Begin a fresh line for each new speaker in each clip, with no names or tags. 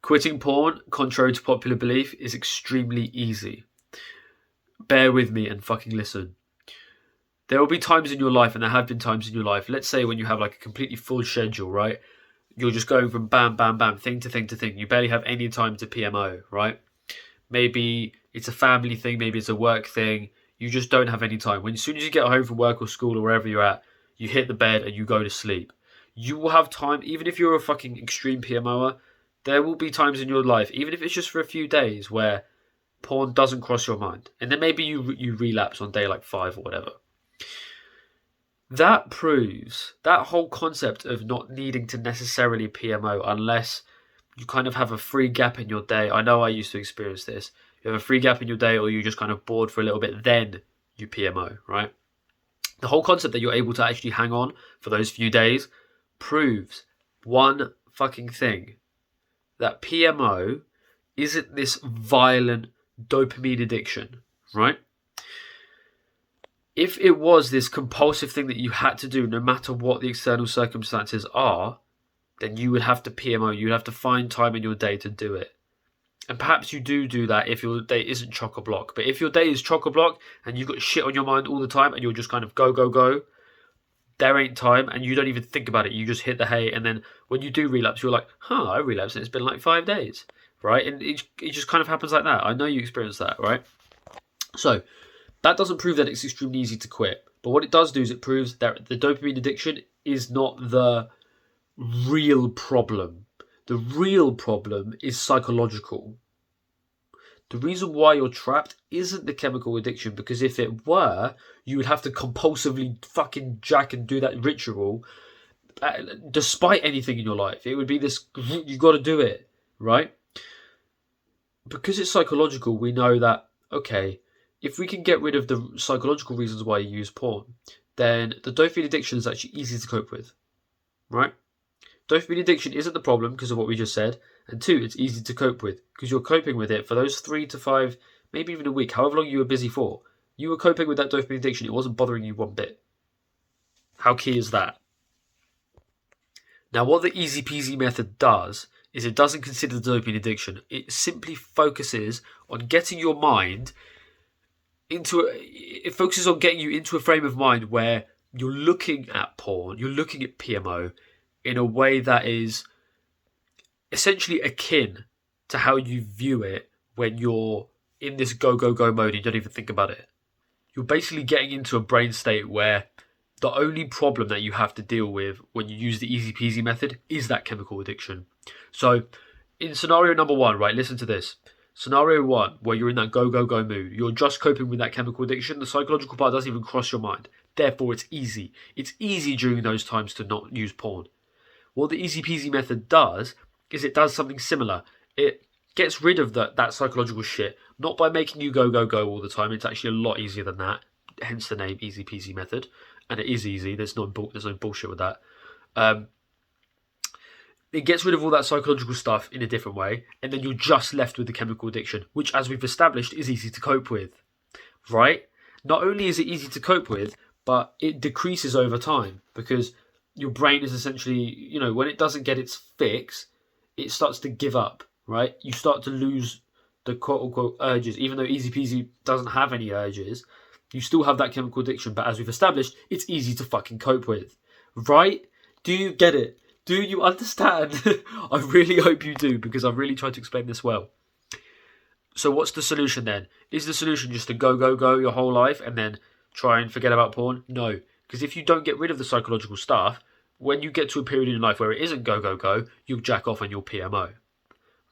Quitting porn, contrary to popular belief, is extremely easy. Bear with me and fucking listen. There will be times in your life, and there have been times in your life, let's say when you have like a completely full schedule, right? You're just going from bam, bam, bam, thing to thing to thing. You barely have any time to PMO, right? Maybe it's a family thing, maybe it's a work thing. You just don't have any time. As soon as you get home from work or school or wherever you're at, you hit the bed and you go to sleep. You will have time, even if you're a fucking extreme PMOer, there will be times in your life, even if it's just for a few days, where porn doesn't cross your mind. And then maybe you relapse on day like 5 or whatever. That proves that whole concept of not needing to necessarily PMO unless you kind of have a free gap in your day. I know I used to experience this. You have a free gap in your day, or you're just kind of bored for a little bit, then you PMO, right? The whole concept that you're able to actually hang on for those few days proves one fucking thing. That PMO isn't this violent dopamine addiction, right? If it was this compulsive thing that you had to do no matter what the external circumstances are, then you would have to PMO. You'd have to find time in your day to do it. And perhaps you do that if your day isn't chock-a-block. But if your day is chock-a-block and you've got shit on your mind all the time and you're just kind of go, go, go, there ain't time and you don't even think about it. You just hit the hay, and then when you do relapse, you're like, I relapsed and it's been like 5 days, right? And it just kind of happens like that. I know you experienced that, right? So that doesn't prove that it's extremely easy to quit. But what it does do is it proves that the dopamine addiction is not the real problem. The real problem is psychological. The reason why you're trapped isn't the chemical addiction, because if it were, you would have to compulsively fucking jack and do that ritual despite anything in your life. It would be this, you got to do it, right? Because it's psychological, we know that, okay, if we can get rid of the psychological reasons why you use porn, then the dopamine addiction is actually easy to cope with, right? Dopamine addiction isn't the problem because of what we just said. And 2, it's easy to cope with because you're coping with it for those 3 to 5, maybe even a week, however long you were busy for. You were coping with that dopamine addiction. It wasn't bothering you one bit. How key is that? Now, what the EasyPeasy method does is it doesn't consider the dopamine addiction. It simply focuses on getting your mind it focuses on getting you into a frame of mind where you're looking at porn, you're looking at PMO in a way that is essentially akin to how you view it when you're in this go, go, go mode and you don't even think about it. You're basically getting into a brain state where the only problem that you have to deal with when you use the EasyPeasy method is that chemical addiction. So in scenario number 1, right, listen to this. Scenario 1, where you're in that go, go, go mood, you're just coping with that chemical addiction. The psychological part doesn't even cross your mind. Therefore, it's easy. It's easy during those times to not use porn. What the EasyPeasy method does is it does something similar. It gets rid of that psychological shit, not by making you go, go, go all the time. It's actually a lot easier than that, hence the name EasyPeasy method. And it is easy. There's no bullshit with that. It gets rid of all that psychological stuff in a different way, and then you're just left with the chemical addiction, which, as we've established, is easy to cope with, right? Not only is it easy to cope with, but it decreases over time because your brain is essentially, when it doesn't get its fix, it starts to give up, right? You start to lose the quote-unquote urges. Even though EasyPeasy doesn't have any urges, you still have that chemical addiction, but as we've established, it's easy to fucking cope with, right? Do you get it? Do you understand? I really hope you do, because I've really tried to explain this well. So what's the solution then? Is the solution just to go, go, go your whole life and then try and forget about porn? No, because if you don't get rid of the psychological stuff, when you get to a period in your life where it isn't go, go, go, you'll jack off and you'll PMO,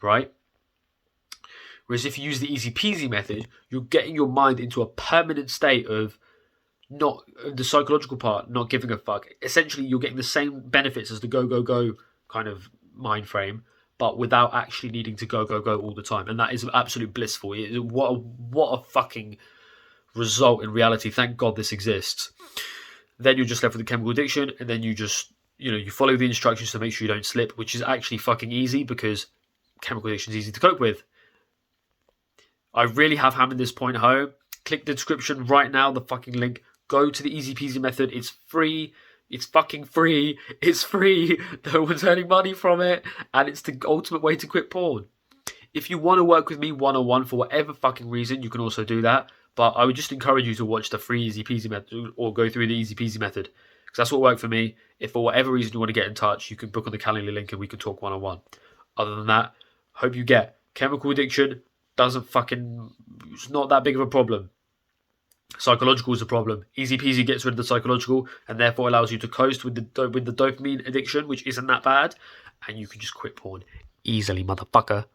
right? Whereas if you use the EasyPeasy method, you're getting your mind into a permanent state of not the psychological part, not giving a fuck. Essentially, you're getting the same benefits as the go, go, go kind of mind frame, but without actually needing to go, go, go all the time. And that is absolutely blissful. What a fucking result in reality. Thank God this exists. Then you're just left with the chemical addiction, and then you just, you follow the instructions to make sure you don't slip, which is actually fucking easy because chemical addiction is easy to cope with. I really have hammered this point home. Click the description right now, the fucking link. Go to the EasyPeasy method. It's free. It's fucking free. It's free. No one's earning money from it. And it's the ultimate way to quit porn. If you want to work with me one-on-one for whatever fucking reason, you can also do that. But I would just encourage you to watch the free EasyPeasy method or go through the EasyPeasy method. Because that's what worked for me. If for whatever reason you want to get in touch, you can book on the Calendly link and we can talk one-on-one. Other than that, hope you get chemical addiction. It's not that big of a problem. Psychological is a problem. EasyPeasy gets rid of the psychological and therefore allows you to coast with the dopamine addiction, which isn't that bad, and you can just quit porn easily, motherfucker.